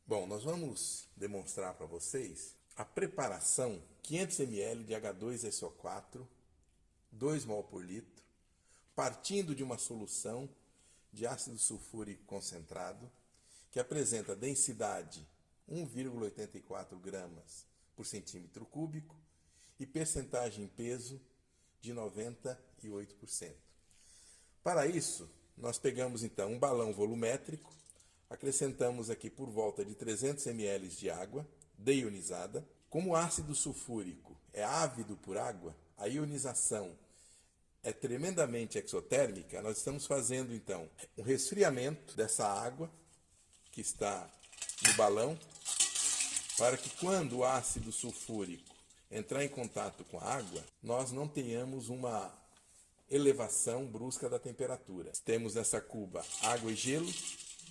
Bom, nós vamos demonstrar para vocês a preparação 500 ml de H2SO4, 2 mol por litro, partindo de uma solução de ácido sulfúrico concentrado, que apresenta densidade 1,84 gramas por centímetro cúbico e percentagem em peso de 98%. Para isso, nós pegamos então um balão volumétrico, acrescentamos aqui por volta de 300 ml de água deionizada. Como o ácido sulfúrico é ávido por água, a ionização é tremendamente exotérmica. Nós estamos fazendo então um resfriamento dessa água que está no balão, para que quando o ácido sulfúrico entrar em contato com a água, nós não tenhamos uma elevação brusca da temperatura. Temos nessa cuba água e gelo,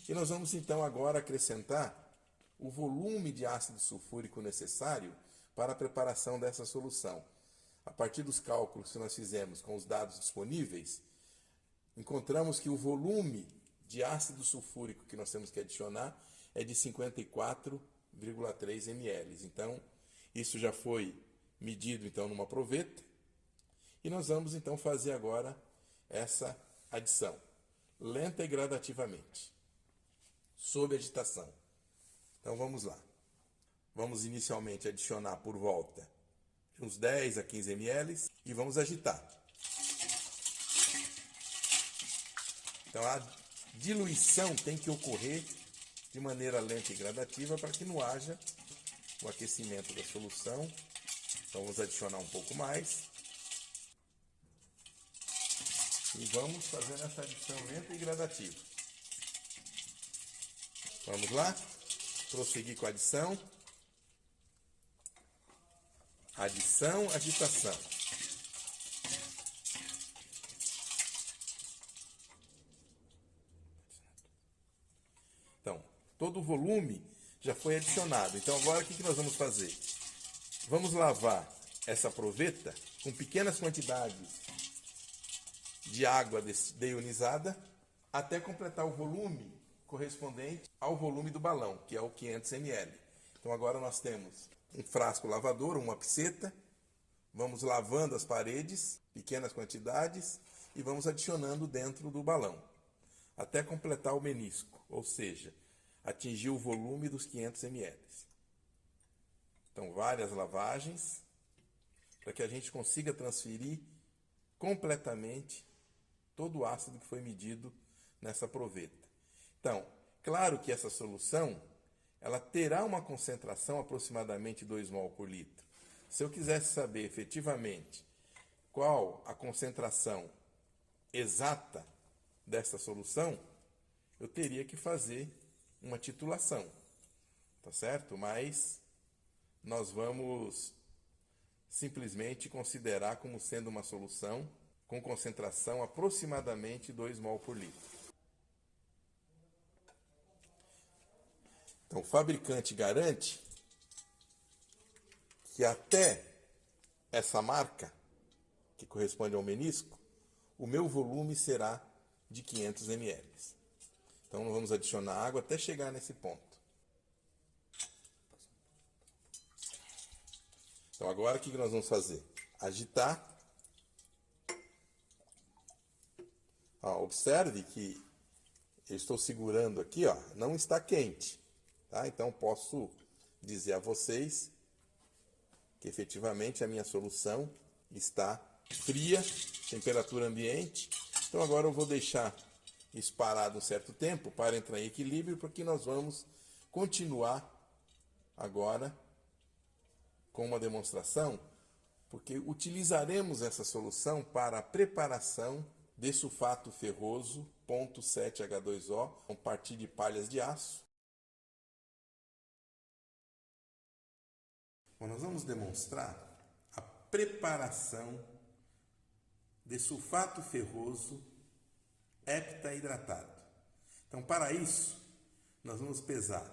e nós vamos então agora acrescentar o volume de ácido sulfúrico necessário para a preparação dessa solução. A partir dos cálculos que nós fizemos com os dados disponíveis, encontramos que o volume de ácido sulfúrico que nós temos que adicionar é de 54,3 ml. Então, isso já foi medido então numa proveta, e nós vamos então fazer agora essa adição, lenta e gradativamente, sob agitação. Então vamos lá. Vamos inicialmente adicionar por volta de uns 10 a 15 ml e vamos agitar. Então a diluição tem que ocorrer de maneira lenta e gradativa para que não haja o aquecimento da solução. Então vamos adicionar um pouco mais. E vamos fazendo essa adição lenta e gradativa. Vamos lá? Prosseguir com a adição. Adição, agitação. Então, todo o volume já foi adicionado. Então agora o que nós vamos fazer? Vamos lavar essa proveta com pequenas quantidades de água deionizada até completar o volume correspondente ao volume do balão, que é o 500 ml. Então agora nós temos um frasco lavador, uma piceta, vamos lavando as paredes, pequenas quantidades, e vamos adicionando dentro do balão, até completar o menisco, ou seja, atingir o volume dos 500 ml. Então várias lavagens, para que a gente consiga transferir completamente todo o ácido que foi medido nessa proveta. Então, claro que essa solução ela terá uma concentração aproximadamente 2 mol por litro. Se eu quisesse saber efetivamente qual a concentração exata dessa solução, eu teria que fazer uma titulação, tá certo? Mas nós vamos simplesmente considerar como sendo uma solução com concentração aproximadamente 2 mol por litro. Então, o fabricante garante que até essa marca, que corresponde ao menisco, o meu volume será de 500 ml. Então, nós vamos adicionar água até chegar nesse ponto. Então, agora o que nós vamos fazer? Agitar. Observe que eu estou segurando aqui, não está quente. Tá? Então, posso dizer a vocês que efetivamente a minha solução está fria, temperatura ambiente. Então, agora eu vou deixar isso parado um certo tempo para entrar em equilíbrio, porque nós vamos continuar agora com uma demonstração, porque utilizaremos essa solução para a preparação de sulfato ferroso, ponto 7H2O, a partir de palhas de aço. Bom, nós vamos demonstrar a preparação de sulfato ferroso heptahidratado. Então, para isso, nós vamos pesar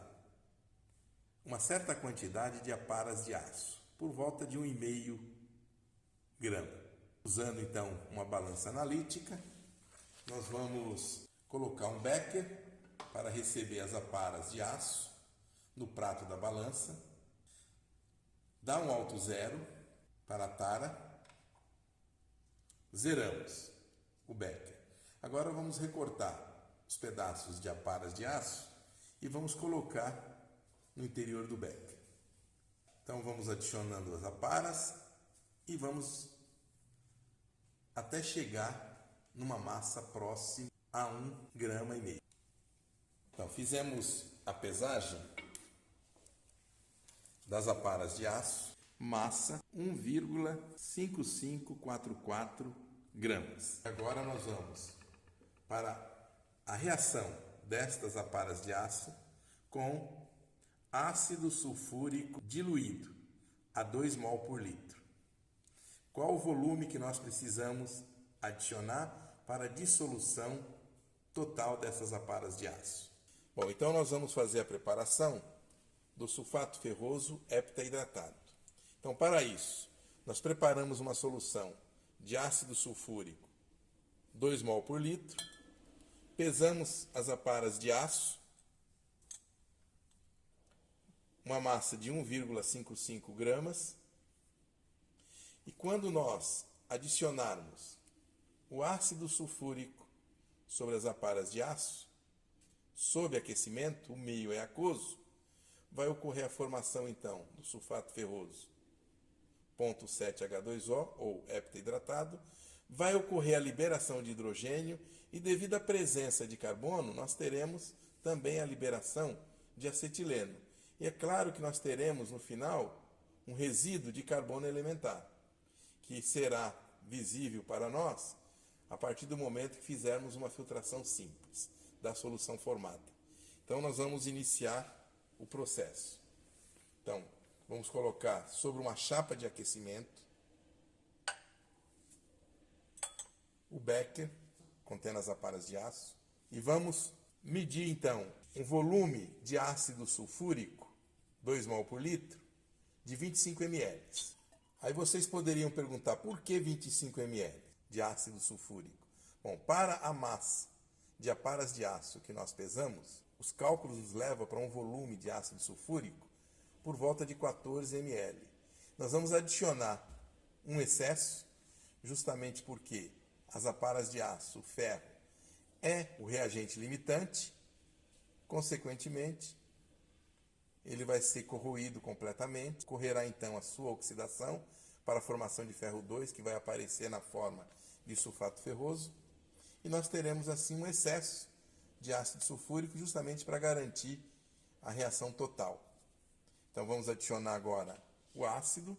uma certa quantidade de aparas de aço, por volta de 1,5 grama. Usando então uma balança analítica, nós vamos colocar um becker para receber as aparas de aço, no prato da balança, dá um alto zero para a tara, zeramos o becker. Agora vamos recortar os pedaços de aparas de aço e vamos colocar no interior do becker. Então vamos adicionando as aparas e vamos até chegar numa massa próxima a 1,5 grama. Então fizemos a pesagem das aparas de aço, massa 1,5544 gramas. Agora nós vamos para a reação destas aparas de aço com ácido sulfúrico diluído a 2 mol por litro. Qual o volume que nós precisamos adicionar para a dissolução total dessas aparas de aço? Bom, então nós vamos fazer a preparação do sulfato ferroso heptahidratado. Então, para isso, nós preparamos uma solução de ácido sulfúrico 2 mol por litro, pesamos as aparas de aço, uma massa de 1,55 gramas, e quando nós adicionarmos o ácido sulfúrico sobre as aparas de aço, sob aquecimento, o meio é aquoso, vai ocorrer a formação então do sulfato ferroso 0,7H2O ou heptahidratado, vai ocorrer a liberação de hidrogênio e devido à presença de carbono, nós teremos também a liberação de acetileno. E é claro que nós teremos no final um resíduo de carbono elementar, que será visível para nós a partir do momento que fizermos uma filtração simples da solução formada. Então nós vamos iniciar o processo. Então, vamos colocar sobre uma chapa de aquecimento o becker contendo as aparas de aço e vamos medir então um volume de ácido sulfúrico 2 mol por litro de 25 ml. Aí vocês poderiam perguntar por que 25 ml de ácido sulfúrico? Bom, para a massa de aparas de aço que nós pesamos, os cálculos nos levam para um volume de ácido sulfúrico por volta de 14 ml. Nós vamos adicionar um excesso, justamente porque as aparas de aço, o ferro, é o reagente limitante, consequentemente, ele vai ser corroído completamente, ocorrerá então a sua oxidação para a formação de ferro 2, que vai aparecer na forma de sulfato ferroso, e nós teremos assim um excesso de ácido sulfúrico justamente para garantir a reação total. Então vamos adicionar agora o ácido.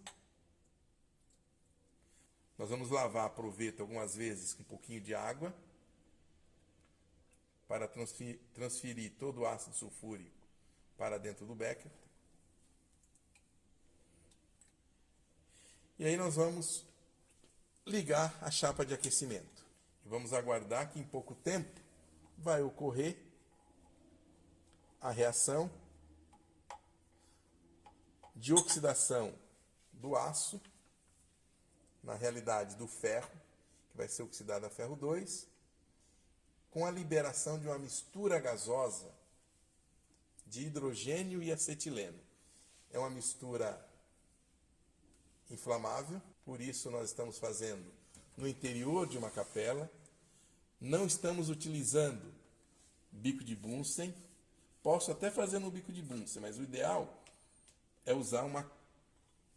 Nós vamos lavar a proveta algumas vezes com um pouquinho de água para transferir todo o ácido sulfúrico para dentro do becker. E aí nós vamos ligar a chapa de aquecimento. E vamos aguardar que em pouco tempo vai ocorrer a reação de oxidação do aço, na realidade do ferro, que vai ser oxidado a ferro 2, com a liberação de uma mistura gasosa de hidrogênio e acetileno. É uma mistura inflamável, por isso nós estamos fazendo no interior de uma capela. Não estamos utilizando bico de Bunsen. Posso até fazer no bico de Bunsen, mas o ideal é usar uma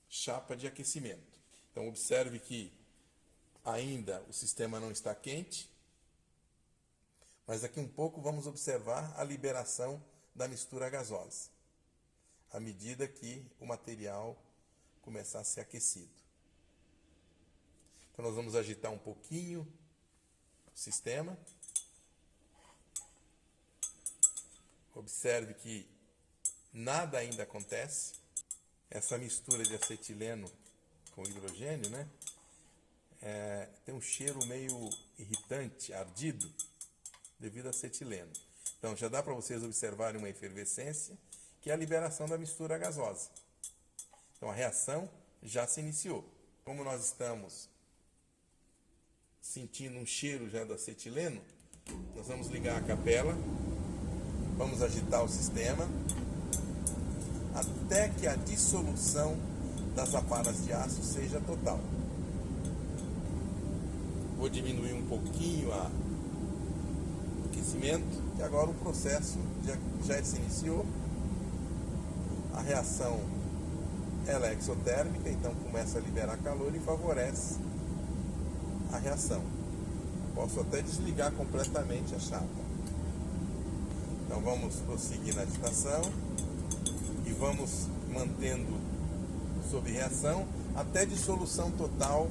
chapa de aquecimento. Então observe que ainda o sistema não está quente, mas daqui um pouco vamos observar a liberação da mistura gasosa, à medida que o material começar a ser aquecido. Então nós vamos agitar um pouquinho o sistema. Observe que nada ainda acontece. Essa mistura de acetileno com hidrogênio, né? Tem um cheiro meio irritante, ardido, devido ao acetileno. Então já dá para vocês observarem uma efervescência, que é a liberação da mistura gasosa. Então a reação já se iniciou. Como nós estamos sentindo um cheiro já do acetileno, nós vamos ligar a capela, vamos agitar o sistema até que a dissolução das aparas de aço seja total. Vou diminuir um pouquinho o aquecimento, e agora o processo já se iniciou. A reação ela é exotérmica, então começa a liberar calor e favorece a reação. Posso até desligar completamente a chapa. Então vamos prosseguir na agitação e vamos mantendo sob reação até dissolução total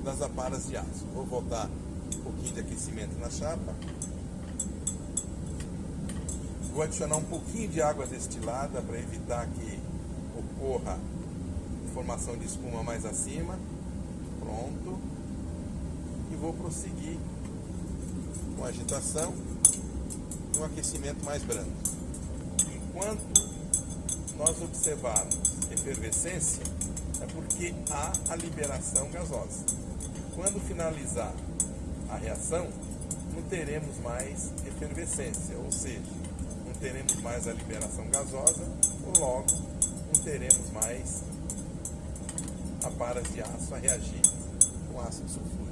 das aparas de aço. Vou voltar um pouquinho de aquecimento na chapa. Vou adicionar um pouquinho de água destilada para evitar que ocorra formação de espuma mais acima. Pronto. E vou prosseguir com a agitação e um aquecimento mais brando. Enquanto nós observarmos efervescência, é porque há a liberação gasosa. Quando finalizar a reação, não teremos mais efervescência, ou seja, não teremos mais a liberação gasosa, logo não teremos mais aparas de aço a reagir com ácido sulfúrico.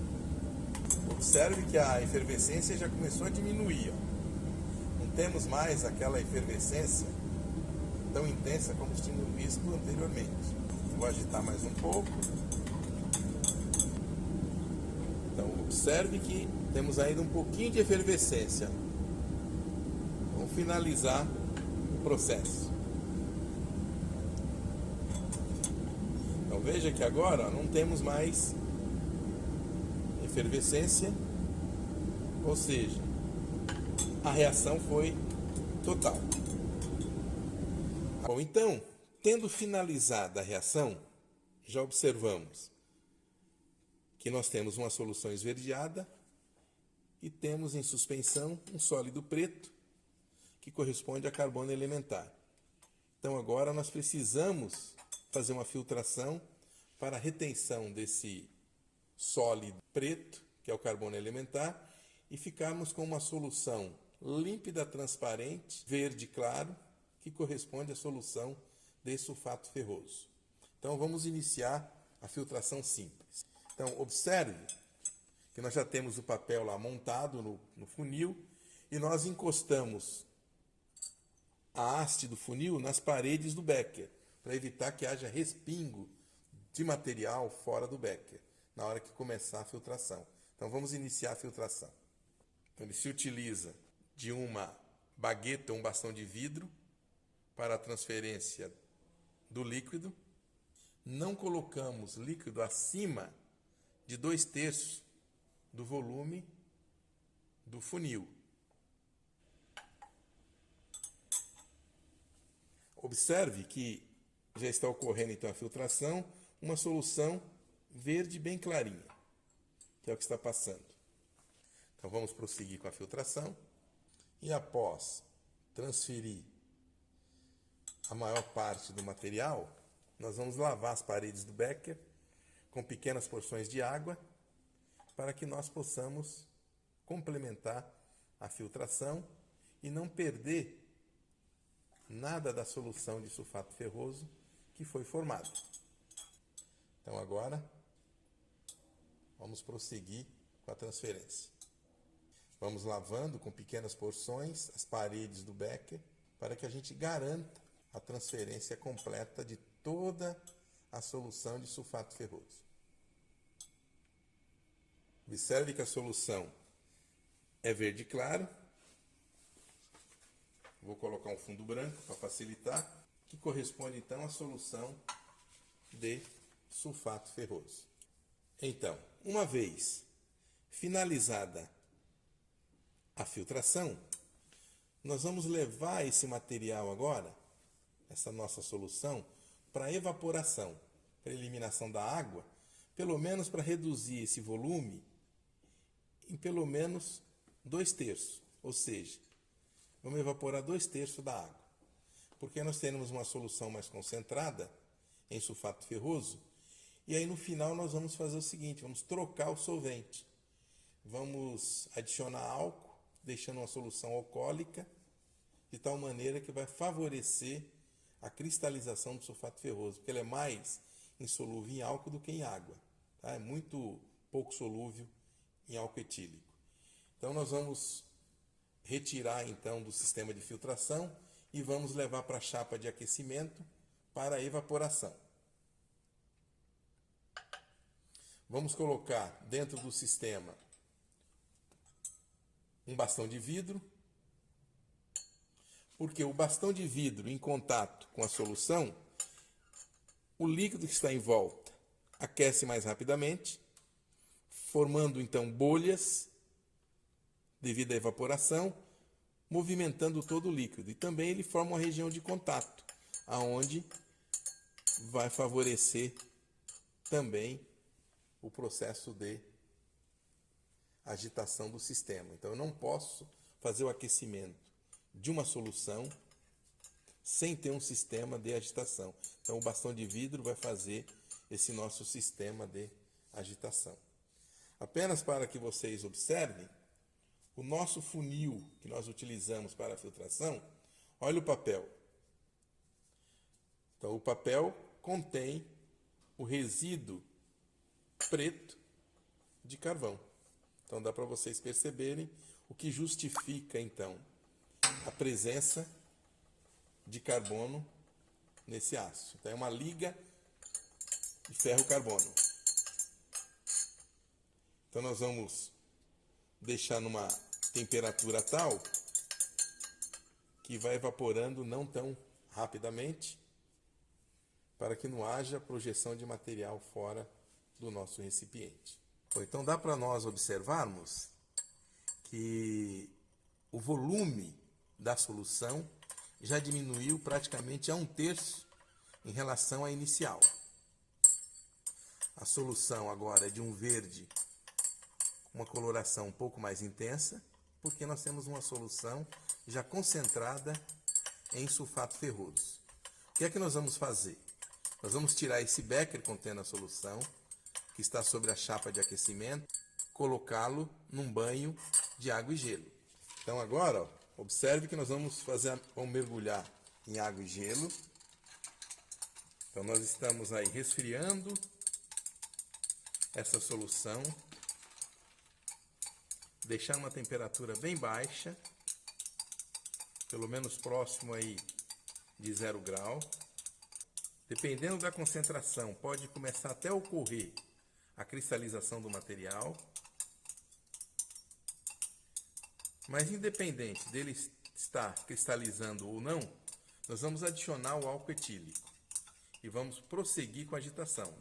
Observe que a efervescência já começou a diminuir. Não temos mais aquela efervescência tão intensa como tínhamos visto anteriormente. Vou agitar mais um pouco. Então observe que temos ainda um pouquinho de efervescência. Vamos finalizar o processo. Então veja que agora não temos mais efervescência, ou seja, a reação foi total. Bom, então, tendo finalizado a reação, já observamos que nós temos uma solução esverdeada e temos em suspensão um sólido preto que corresponde a carbono elementar. Então agora nós precisamos fazer uma filtração para a retenção desse sólido preto, que é o carbono elementar, e ficarmos com uma solução límpida, transparente, verde claro, que corresponde à solução de sulfato ferroso. Então vamos iniciar a filtração simples. Então observe que nós já temos o papel lá montado no funil e nós encostamos a haste do funil nas paredes do becker, para evitar que haja respingo de material fora do becker na hora que começar a filtração. Então vamos iniciar a filtração. Então, ele se utiliza de uma bagueta ou um bastão de vidro para a transferência do líquido. Não colocamos líquido acima de 2/3 do volume do funil. Observe que já está ocorrendo então a filtração, uma solução verde bem clarinha, que é o que está passando. Então vamos prosseguir com a filtração e após transferir a maior parte do material, nós vamos lavar as paredes do becker com pequenas porções de água para que nós possamos complementar a filtração e não perder nada da solução de sulfato ferroso que foi formada. Então agora vamos prosseguir com a transferência. Vamos lavando com pequenas porções as paredes do becker para que a gente garanta a transferência completa de toda a solução de sulfato ferroso. Observe que a solução é verde claro. Vou colocar um fundo branco para facilitar, que corresponde então à solução de sulfato ferroso. Então, uma vez finalizada a filtração, nós vamos levar esse material agora, essa nossa solução, para evaporação, para eliminação da água, pelo menos para reduzir esse volume em pelo menos 2/3, ou seja, vamos evaporar 2/3 da água, porque nós teremos uma solução mais concentrada em sulfato ferroso, e aí no final nós vamos fazer o seguinte, vamos trocar o solvente, vamos adicionar álcool, deixando uma solução alcoólica, de tal maneira que vai favorecer a cristalização do sulfato ferroso, porque ele é mais insolúvel em álcool do que em água. Tá? É muito pouco solúvel em álcool etílico. Então nós vamos retirar então do sistema de filtração e vamos levar para a chapa de aquecimento para a evaporação. Vamos colocar dentro do sistema um bastão de vidro, porque o bastão de vidro em contato com a solução, o líquido que está em volta aquece mais rapidamente, formando então bolhas devido à evaporação, movimentando todo o líquido. E também ele forma uma região de contato, aonde vai favorecer também o processo de agitação do sistema. Então eu não posso fazer o aquecimento de uma solução sem ter um sistema de agitação. Então o bastão de vidro vai fazer esse nosso sistema de agitação. Apenas para que vocês observem, o nosso funil que nós utilizamos para a filtração, olha o papel. Então o papel contém o resíduo preto de carvão. Então dá para vocês perceberem o que justifica então a presença de carbono nesse aço. Então é uma liga de ferro-carbono. Então nós vamos deixar numa temperatura tal que vai evaporando não tão rapidamente, para que não haja projeção de material fora do nosso recipiente. Bom, então dá para nós observarmos que o volume da solução já diminuiu praticamente a 1/3 em relação à inicial. A solução agora é de um verde com uma coloração um pouco mais intensa, porque nós temos uma solução já concentrada em sulfato ferroso. O que é que nós vamos fazer? Nós vamos tirar esse becker contendo a solução, que está sobre a chapa de aquecimento, colocá-lo num banho de água e gelo. Então agora, ó, observe que nós vamos mergulhar em água e gelo. Então nós estamos aí resfriando essa solução, deixar uma temperatura bem baixa, pelo menos próximo aí de 0 grau. Dependendo da concentração, pode começar até a ocorrer a cristalização do material. Mas independente dele estar cristalizando ou não, nós vamos adicionar o álcool etílico e vamos prosseguir com a agitação.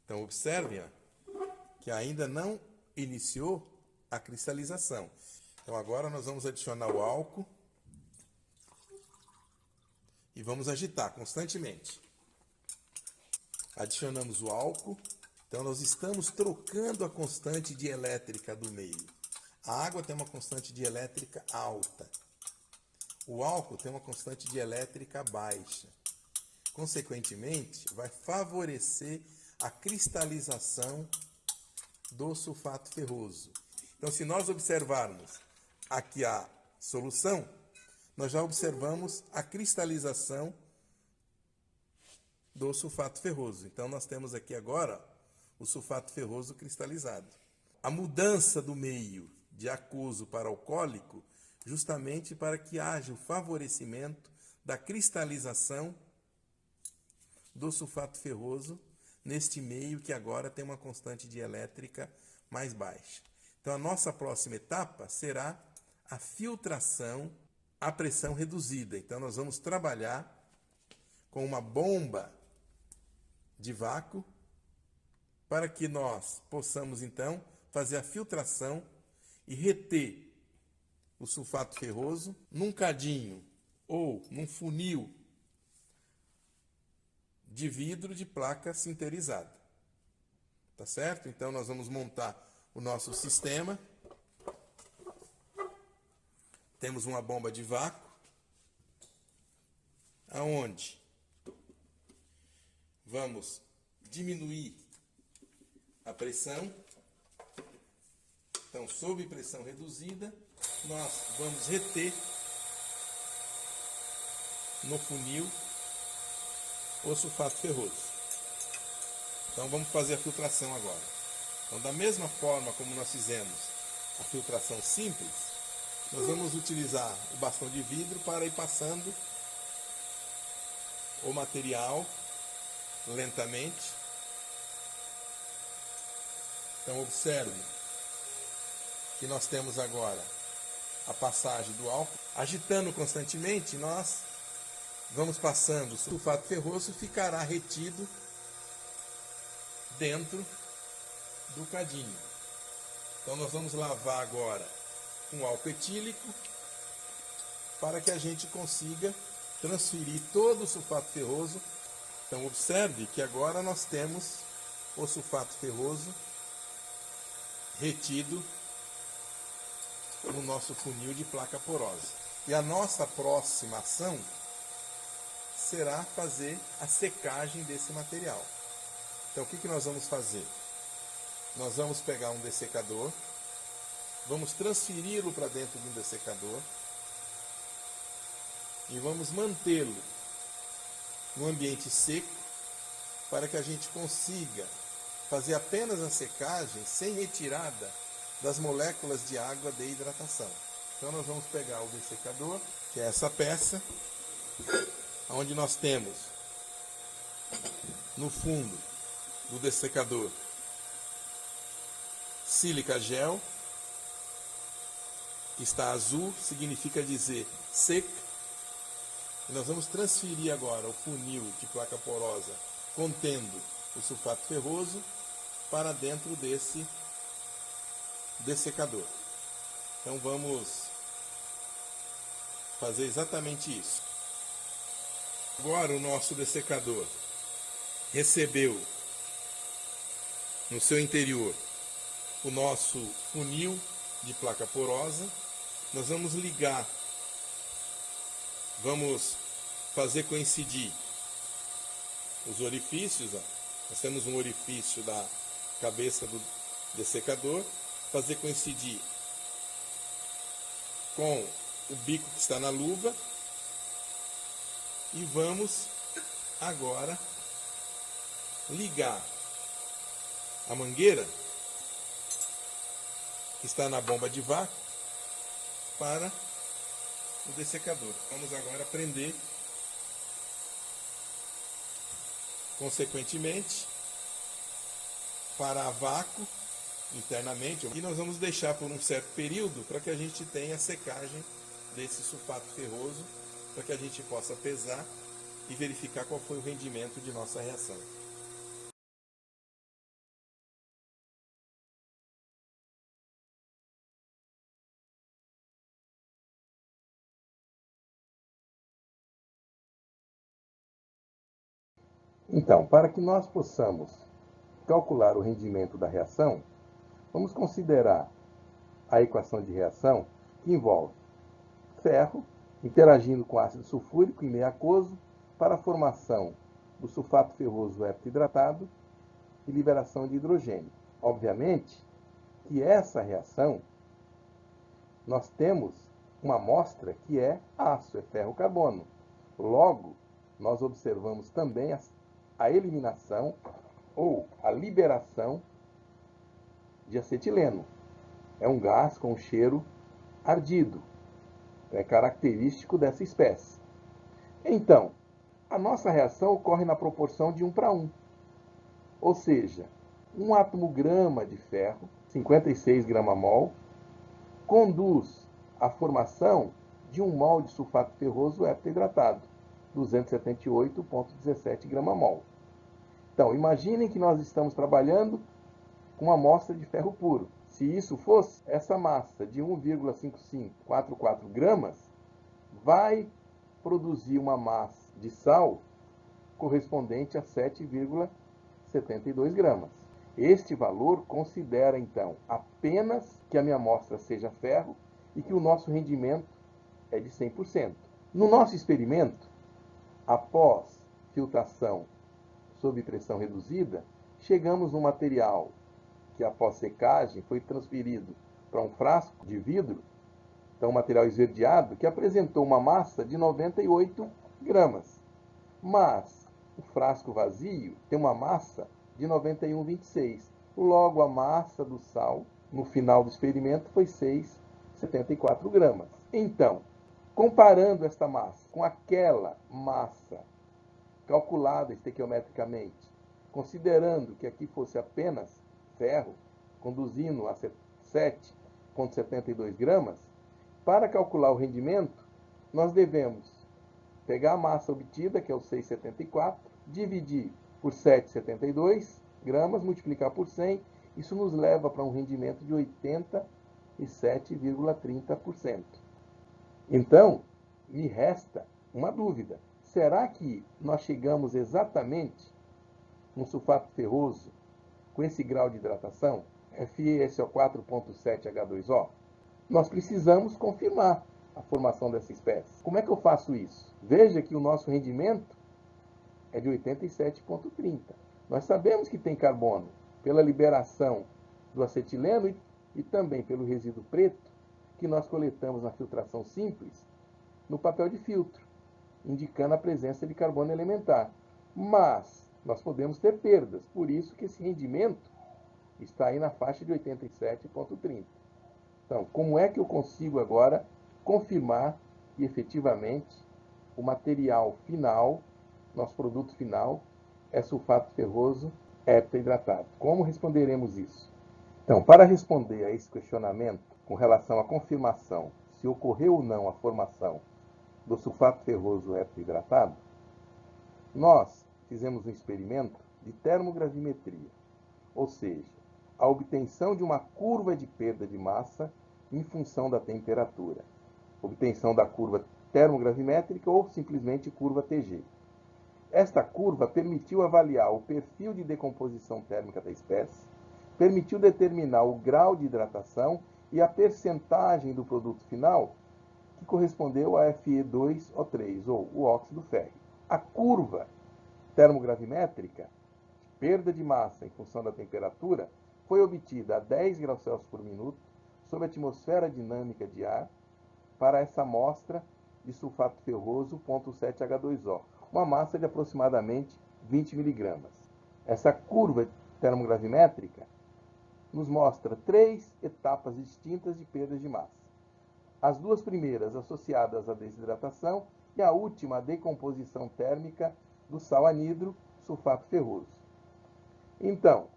Então observem, ó, que ainda não iniciou a cristalização. Então agora nós vamos adicionar o álcool e vamos agitar constantemente. Adicionamos o álcool. Então nós estamos trocando a constante dielétrica do meio. A água tem uma constante dielétrica alta. O álcool tem uma constante dielétrica baixa. Consequentemente, vai favorecer a cristalização do sulfato ferroso. Então, se nós observarmos aqui a solução, nós já observamos a cristalização do sulfato ferroso. Então, nós temos aqui agora o sulfato ferroso cristalizado. A mudança do meio de aquoso para alcoólico, justamente para que haja o favorecimento da cristalização do sulfato ferroso neste meio que agora tem uma constante dielétrica mais baixa. Então, a nossa próxima etapa será a filtração à pressão reduzida. Então, nós vamos trabalhar com uma bomba de vácuo para que nós possamos, então, fazer a filtração e reter o sulfato ferroso num cadinho ou num funil de vidro de placa sinterizada. Tá certo? Então, nós vamos montar o nosso sistema. Temos uma bomba de vácuo, aonde vamos diminuir a pressão. Então, sob pressão reduzida, nós vamos reter no funil o sulfato ferroso. Então vamos fazer a filtração agora. Então, da mesma forma como nós fizemos a filtração simples, nós vamos utilizar o bastão de vidro para ir passando o material lentamente. Então observe que nós temos agora a passagem do álcool. Agitando constantemente, nós vamos passando. O sulfato ferroso ficará retido dentro do cadinho. Então nós vamos lavar agora com álcool etílico para que a gente consiga transferir todo o sulfato ferroso. Então observe que agora nós temos o sulfato ferroso retido no nosso funil de placa porosa. E a nossa próxima ação será fazer a secagem desse material. Então o que nós vamos fazer? Nós vamos pegar um dessecador, vamos transferi-lo para dentro de um dessecador e vamos mantê-lo no ambiente seco para que a gente consiga fazer apenas a secagem sem retirada das moléculas de água de hidratação. Então nós vamos pegar o dessecador, que é essa peça, onde nós temos no fundo do dessecador sílica gel, está azul, significa dizer seca. E nós vamos transferir agora o funil de placa porosa contendo o sulfato ferroso para dentro desse dessecador. Então vamos fazer exatamente isso. Agora o nosso dessecador recebeu no seu interior o nosso funil de placa porosa. Nós vamos ligar, vamos fazer coincidir os orifícios. Nós temos um orifício da cabeça do dessecador, fazer coincidir com o bico que está na luva e vamos agora ligar a mangueira que está na bomba de vácuo para o dessecador. Vamos agora prender consequentemente para a vácuo internamente, e nós vamos deixar por um certo período para que a gente tenha a secagem desse sulfato ferroso, para que a gente possa pesar e verificar qual foi o rendimento de nossa reação. Então, para que nós possamos calcular o rendimento da reação, vamos considerar a equação de reação que envolve ferro interagindo com ácido sulfúrico em meio aquoso para a formação do sulfato ferroso heptahidratado e liberação de hidrogênio. Obviamente que essa reação nós temos uma amostra que é aço, é ferro-carbono. Logo, nós observamos também a eliminação ou a liberação de acetileno. É um gás com cheiro ardido, é característico dessa espécie. Então, a nossa reação ocorre na proporção de 1 para 1, ou seja, 1 átomo grama de ferro, 56 grama-mol, conduz à formação de 1 mol de sulfato ferroso heptahidratado, 278,17 grama-mol. Então, imaginem que nós estamos trabalhando com uma amostra de ferro puro. Se isso fosse, essa massa de 1,5544 gramas vai produzir uma massa de sal correspondente a 7,72 gramas. Este valor considera, então, apenas que a minha amostra seja ferro e que o nosso rendimento é de 100%. No nosso experimento, após filtração sob pressão reduzida, chegamos num material que, após secagem, foi transferido para um frasco de vidro, então um material esverdeado, que apresentou uma massa de 98 gramas. Mas o frasco vazio tem uma massa de 91,26. Logo, a massa do sal no final do experimento foi 6,74 gramas. Então, comparando esta massa com aquela massa calculada estequiometricamente, considerando que aqui fosse apenas ferro, conduzindo a 7,72 gramas, para calcular o rendimento, nós devemos pegar a massa obtida, que é o 6,74, dividir por 7,72 gramas, multiplicar por 100, isso nos leva para um rendimento de 87,30%. Então, me resta uma dúvida. Será que nós chegamos exatamente no sulfato ferroso com esse grau de hidratação, FeSO4.7H2O? Nós precisamos confirmar a formação dessa espécie. Como é que eu faço isso? Veja que o nosso rendimento é de 87,30. Nós sabemos que tem carbono pela liberação do acetileno e também pelo resíduo preto que nós coletamos na filtração simples no papel de filtro, indicando a presença de carbono elementar. Mas nós podemos ter perdas, por isso que esse rendimento está aí na faixa de 87,30. Então, como é que eu consigo agora confirmar que efetivamente o material final, nosso produto final, é sulfato ferroso heptahidratado? Como responderemos isso? Então, para responder a esse questionamento com relação à confirmação se ocorreu ou não a formação do sulfato ferroso heptahidratado, nós fizemos um experimento de termogravimetria, ou seja, a obtenção de uma curva de perda de massa em função da temperatura, obtenção da curva termogravimétrica ou simplesmente curva TG. Esta curva permitiu avaliar o perfil de decomposição térmica da espécie, permitiu determinar o grau de hidratação e a percentagem do produto final que correspondeu a Fe2O3, ou o óxido férrico. A curva termogravimétrica, perda de massa em função da temperatura, foi obtida a 10 graus Celsius por minuto, sob a atmosfera dinâmica de ar, para essa amostra de sulfato ferroso 0,7H2O, uma massa de aproximadamente 20 miligramas. Essa curva termogravimétrica nos mostra 3 etapas distintas de perdas de massa. As duas primeiras associadas à desidratação e a última à decomposição térmica do sal anidro, sulfato ferroso. Então,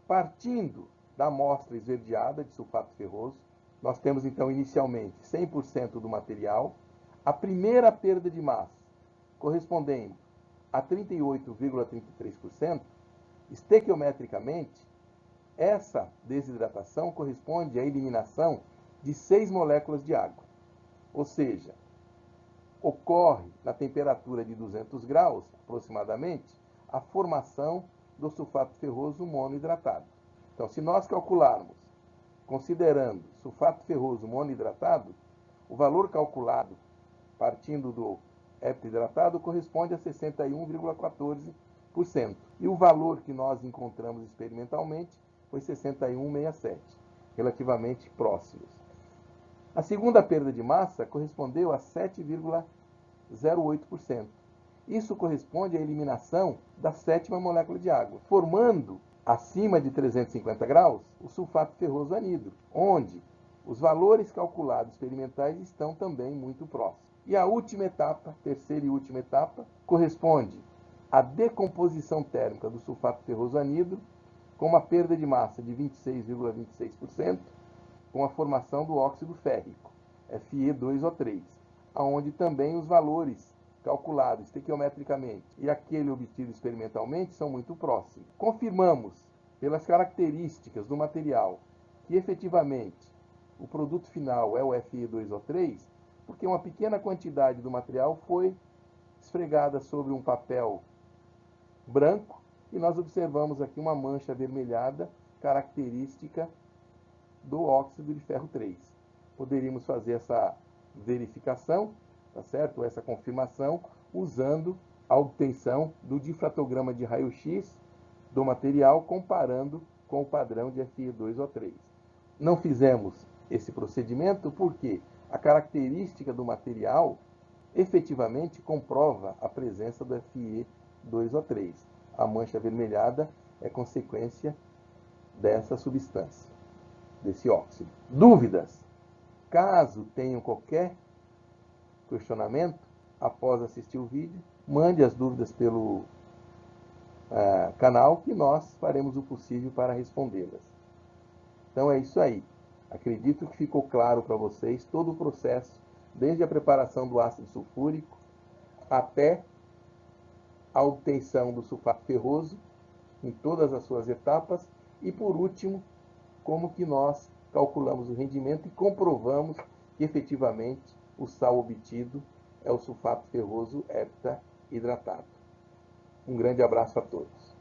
partindo da amostra esverdeada de sulfato ferroso, nós temos então inicialmente 100% do material, a primeira perda de massa, correspondendo a 38,33%, estequiometricamente, essa desidratação corresponde à eliminação de 6 moléculas de água. Ou seja, ocorre na temperatura de 200 graus, aproximadamente, a formação do sulfato ferroso monohidratado. Então, se nós calcularmos, considerando sulfato ferroso monohidratado, o valor calculado, partindo do heptahidratado, corresponde a 61,14%. E o valor que nós encontramos experimentalmente foi 61,67, relativamente próximos. A segunda perda de massa correspondeu a 7,08%. Isso corresponde à eliminação da sétima molécula de água, formando, acima de 350 graus, o sulfato ferroso anidro, onde os valores calculados experimentais estão também muito próximos. E a última etapa, terceira e última etapa, corresponde à decomposição térmica do sulfato ferroso anidro, com uma perda de massa de 26,26%, com a formação do óxido férrico, Fe2O3, onde também os valores calculados estequiometricamente e aquele obtido experimentalmente são muito próximos. Confirmamos, pelas características do material, que efetivamente o produto final é o Fe2O3, porque uma pequena quantidade do material foi esfregada sobre um papel branco e nós observamos aqui uma mancha avermelhada característica do óxido de ferro 3. Poderíamos fazer essa verificação, tá certo? Essa confirmação usando a obtenção do difratograma de raio-x do material comparando com o padrão de Fe2O3. Não fizemos esse procedimento porque a característica do material efetivamente comprova a presença do Fe2O3. A mancha avermelhada é consequência dessa substância, desse óxido. Dúvidas? Caso tenham qualquer questionamento, após assistir o vídeo, mande as dúvidas pelo canal que nós faremos o possível para respondê-las. Então é isso aí. Acredito que ficou claro para vocês todo o processo, desde a preparação do ácido sulfúrico até a obtenção do sulfato ferroso, em todas as suas etapas, e por último, como que nós calculamos o rendimento e comprovamos que efetivamente o sal obtido é o sulfato ferroso heptahidratado. Um grande abraço a todos.